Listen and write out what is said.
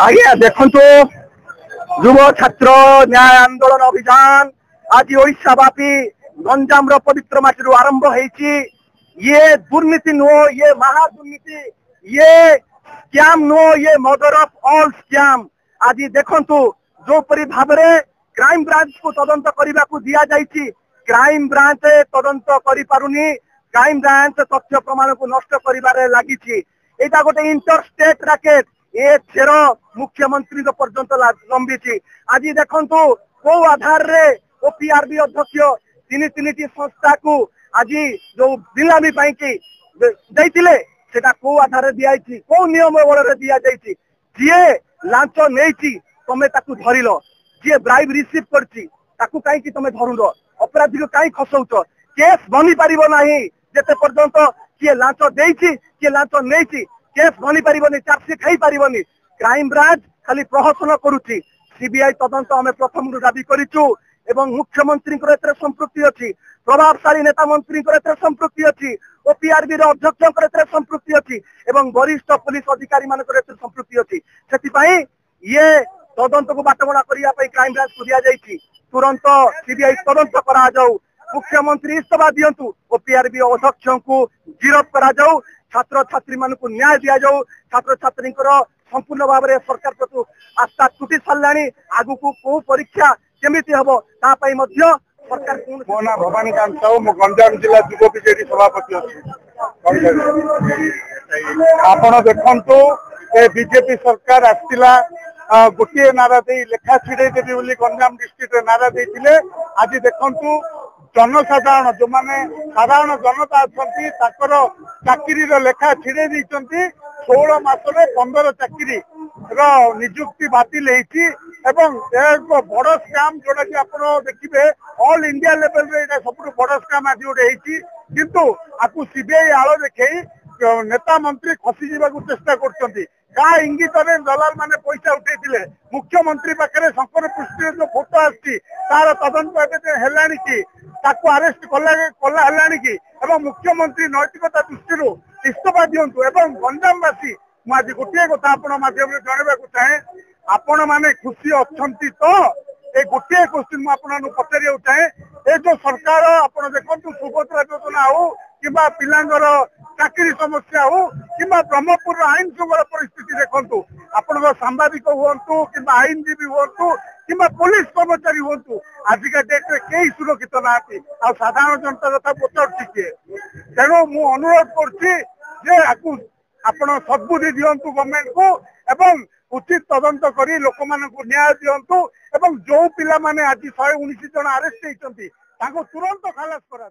आज्ञा देखु युव छात्र न्याय आंदोलन अभियान आज ओडिशा व्यापी गंजाम पवित्र माटी आरंभ होती। ये दुर्नीति नुह, ये महादुर्नीति, ये स्कैम नुह, ये मदर ऑफ ऑल स्कैम। आज देखंतु जो परि भाव में क्राइम ब्रांच को तदंत करने को दिया जाइछि, क्राइम ब्रांच तदंत करि पारुनी, क्राइम ब्रांच तथ्य प्रमाण को नष्ट करिबारे लागिछि। एटा गोटे इंटर स्टेट रैकेट, ए चेर मुख्यमंत्री पर्यंत लंबी। आज देखंतु को आधार रे ओपीआरबी अध्यक्ष तीन संस्था को आज जो बिलामी देते सेटा को आधार दिया को नियम बल दि जाइए। जी लांच नहीं तमें धरिल, जी ब्राइब रिसीव करती कहीं धरुल, अपराधी को कहीं खसौच, केस बनी पार ना जिते पर्यंत किए लांच दे किए लांच नहीं केस बनी पार, चार्जसीट हो पार। क्राइम ब्रांच खाली प्रहसन करुच्ची, सीबीआई तदंत आम प्रथम दाबी करूँ। मुख्यमंत्री संपृक्ति अच्छी, प्रभावशाली नेता मंत्री संपृक्ति अच्छी, ओपीआरबी अध्यक्ष संपृक्ति अच्छी, वरिष्ठ पुलिस अधिकारी मान संपृक्ति अच्छी। से ये तदंत को बाटबणा करने क्राइम ब्रांच को दि तुरंत सीबीआई तदंत करा जाऊ, मुख्यमंत्री इस्तीफा दिंतु, ओपीआरबी अध्यक्ष को गिरफ करा जाऊ, छात्र छात्री मान को न्याय दि जाऊ। छात्र छात्री संपूर्ण भाव में सरकार प्रति आस्था टूटी सारा, आगु को परीक्षा केमिति हबो तापाई मध्य सरकार मो ना भवानीकांत साहू, मो गंजाम जिला युव बीजेडी सभापति अच्छी। आपण देखंतु ए बीजेपी सरकार आसला गोटे नारा दे लेखा छिड़े देवी बोली गंजाम डिस्ट्रिक्ट नारा देते। आज देखंतु जनसाधारण जो माने साधारण जनता अच्छी चाकरी लेखा छिड़े देते। 16 मास 15 चाकरी निजुक्ति बातिल होती एवं एक बड़ स्काम जोटा कि आप देखिए ऑल इंडिया लेवल रे सब बड़ स्काम आज गोटे किंतु आपको सीबीआई आड़ देखे नेता मंत्री खसी जावाक चेष्टा कर इंगित दलाल माने पैसा उठे मुख्यमंत्री पाखे शंकर पृष्ठी जो फोटो आसी तार तदंत है कि अरेस्ट कला कि मुख्यमंत्री नैतिकता दृष्टि इस्तीफा दिंतु। गंजामवासी मुझे गोटे कथा आपण माध्यम जनवा चाहे, आपण माने खुशी अच्छी तो ये गोटे क्वेश्चन मुझे पचार चाहे। ये जो सरकार आप देखो सुभद्रा योजना हो कि पिलांगर चाकरी समस्या हो कि ब्रह्मपुर आईन श्रृंखला परिस्थिति देखु, आपण सांबादिक हूँ कि आईनजीवी हूँ कि पुलिस कर्मचारी हूँ, आजिका डेट्रे कई सुरक्षित ना साधारण जनता कथा पचार किए। तेणु मु अनुरोध कर आपण सद्बुद्धि दिंतु गवर्नमेंट को एवं उचित तदंत करी लोक मानक न्याय दिंतु एवं जो पिला माने आज 119 जन अरेस्ट होती तुरंत खलास करा।